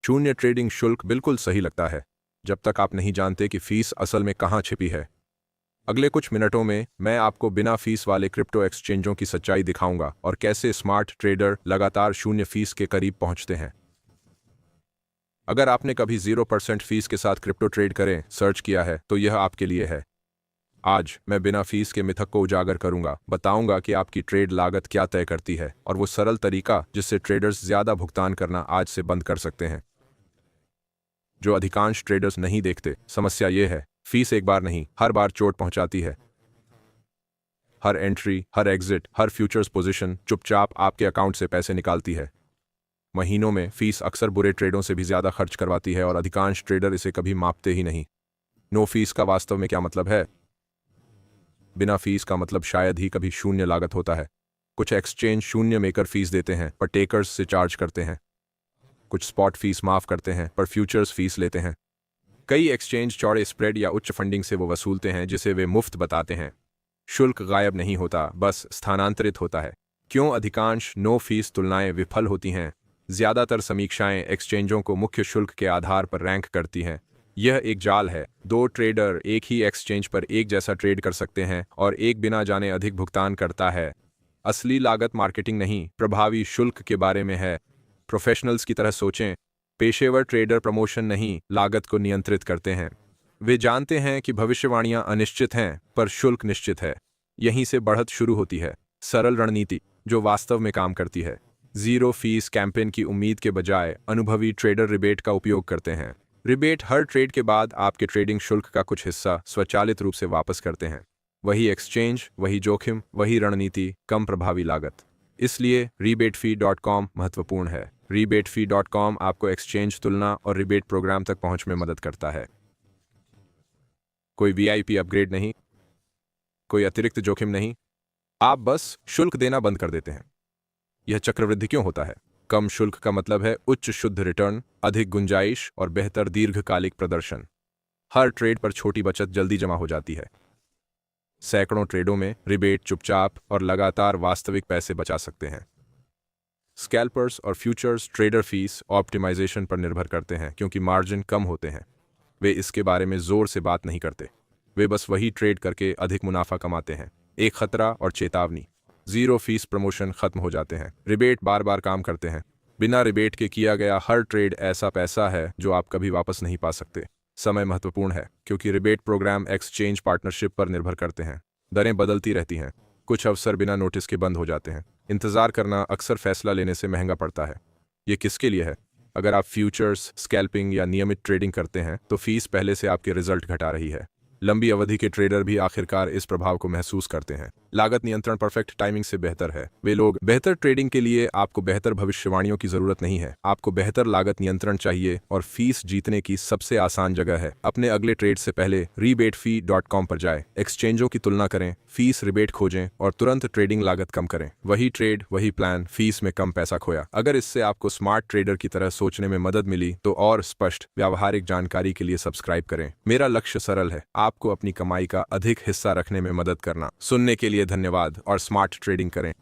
शून्य ट्रेडिंग शुल्क बिल्कुल सही लगता है जब तक आप नहीं जानते कि फीस असल में कहाँ छिपी है। अगले कुछ मिनटों में मैं आपको बिना फीस वाले क्रिप्टो एक्सचेंजों की सच्चाई दिखाऊंगा और कैसे स्मार्ट ट्रेडर लगातार शून्य फीस के करीब पहुंचते हैं। अगर आपने कभी 0% फीस के साथ क्रिप्टो ट्रेड करें सर्च किया है तो यह आपके लिए है। आज मैं बिना फीस के मिथक को उजागर करूंगा, बताऊंगा कि आपकी ट्रेड लागत क्या तय करती है और वो सरल तरीका जिससे ट्रेडर्स ज्यादा भुगतान करना आज से बंद कर सकते हैं। जो अधिकांश ट्रेडर्स नहीं देखते, समस्या ये है, फीस एक बार नहीं, हर बार चोट पहुंचाती है। हर एंट्री, हर एग्जिट, हर फ्यूचर्स पोजीशन चुपचाप आपके अकाउंट से पैसे निकालती है। महीनों में फीस अक्सर बुरे ट्रेडों से भी ज्यादा खर्च करवाती है और अधिकांश ट्रेडर इसे कभी मापते ही नहीं। नो फीस का वास्तव में क्या मतलब है? बिना फीस का मतलब शायद ही कभी शून्य लागत होता है। कुछ एक्सचेंज शून्य मेकर फीस देते हैं पर टेकर्स से चार्ज करते हैं। कुछ स्पॉट फीस माफ करते हैं पर फ्यूचर्स फीस लेते हैं। कई एक्सचेंज चौड़े स्प्रेड या उच्च फंडिंग से वो वसूलते हैं जिसे वे मुफ्त बताते हैं। शुल्क गायब नहीं होता, बस स्थानांतरित होता है। क्यों अधिकांश नो फीस तुलनाएं विफल होती हैं? ज्यादातर समीक्षाएं एक्सचेंजों को मुख्य शुल्क के आधार पर रैंक करती हैं। यह एक जाल है। दो ट्रेडर एक ही एक्सचेंज पर एक जैसा ट्रेड कर सकते हैं और एक बिना जाने अधिक भुगतान करता है। असली लागत मार्केटिंग नहीं, प्रभावी शुल्क के बारे में है। प्रोफेशनल्स की तरह सोचें। पेशेवर ट्रेडर प्रमोशन नहीं, लागत को नियंत्रित करते हैं। वे जानते हैं कि भविष्यवाणियां अनिश्चित हैं पर शुल्क निश्चित है। यहीं से बढ़त शुरू होती है। सरल रणनीति जो वास्तव में काम करती है। जीरो फीस कैंपेन की उम्मीद के बजाय अनुभवी ट्रेडर रिबेट का उपयोग करते हैं। रिबेट हर ट्रेड के बाद आपके ट्रेडिंग शुल्क का कुछ हिस्सा स्वचालित रूप से वापस करते हैं। वही एक्सचेंज, वही जोखिम, वही रणनीति, कम प्रभावी लागत। इसलिए rebatefee.com महत्वपूर्ण है। rebatefee.com आपको एक्सचेंज तुलना और रिबेट प्रोग्राम तक पहुंच में मदद करता है। कोई वीआईपी अपग्रेड नहीं, कोई अतिरिक्त जोखिम नहीं, आप बस शुल्क देना बंद कर देते हैं। यह चक्रवृद्धि क्यों होता है? कम शुल्क का मतलब है उच्च शुद्ध रिटर्न, अधिक गुंजाइश और बेहतर दीर्घकालिक प्रदर्शन। हर ट्रेड पर छोटी बचत जल्दी जमा हो जाती है। सैकड़ों ट्रेडों में रिबेट चुपचाप और लगातार वास्तविक पैसे बचा सकते हैं। स्कैल्पर्स और फ्यूचर्स ट्रेडर फीस ऑप्टिमाइजेशन पर निर्भर करते हैं क्योंकि मार्जिन कम होते हैं। वे इसके बारे में जोर से बात नहीं करते। वे बस वही ट्रेड करके अधिक मुनाफा कमाते हैं। एक खतरा और चेतावनी, जीरो फीस प्रमोशन खत्म हो जाते हैं। रिबेट बार बार काम करते हैं। बिना रिबेट के किया गया हर ट्रेड ऐसा पैसा है जो आप कभी वापस नहीं पा सकते। समय महत्वपूर्ण है क्योंकि रिबेट प्रोग्राम एक्सचेंज पार्टनरशिप पर निर्भर करते हैं। दरें बदलती रहती हैं। कुछ अवसर बिना नोटिस के बंद हो जाते हैं। इंतजार करना अक्सर फैसला लेने से महंगा पड़ता है। ये किसके लिए है? अगर आप फ्यूचर्स, स्कैल्पिंग या नियमित ट्रेडिंग करते हैं तो फीस पहले से आपके रिजल्ट घटा रही है। लंबी अवधि के ट्रेडर भी आखिरकार इस प्रभाव को महसूस करते हैं। लागत नियंत्रण परफेक्ट टाइमिंग से बेहतर है। वे लोग बेहतर ट्रेडिंग के लिए आपको बेहतर भविष्यवाणियों की जरूरत नहीं है। आपको बेहतर लागत नियंत्रण चाहिए और फीस जीतने की सबसे आसान जगह है। अपने अगले ट्रेड से पहले rebatefee.com पर जाएं, एक्सचेंजों की तुलना करें, फीस रिबेट खोजें और तुरंत ट्रेडिंग लागत कम करें। वही ट्रेड, वही प्लान, फीस में कम पैसा खोया। अगर इससे आपको स्मार्ट ट्रेडर की तरह सोचने में मदद मिली तो और स्पष्ट व्यावहारिक जानकारी के लिए सब्सक्राइब करें। मेरा लक्ष्य सरल है, आपको अपनी कमाई का अधिक हिस्सा रखने में मदद करना। सुनने के लिए धन्यवाद और स्मार्ट ट्रेडिंग करें।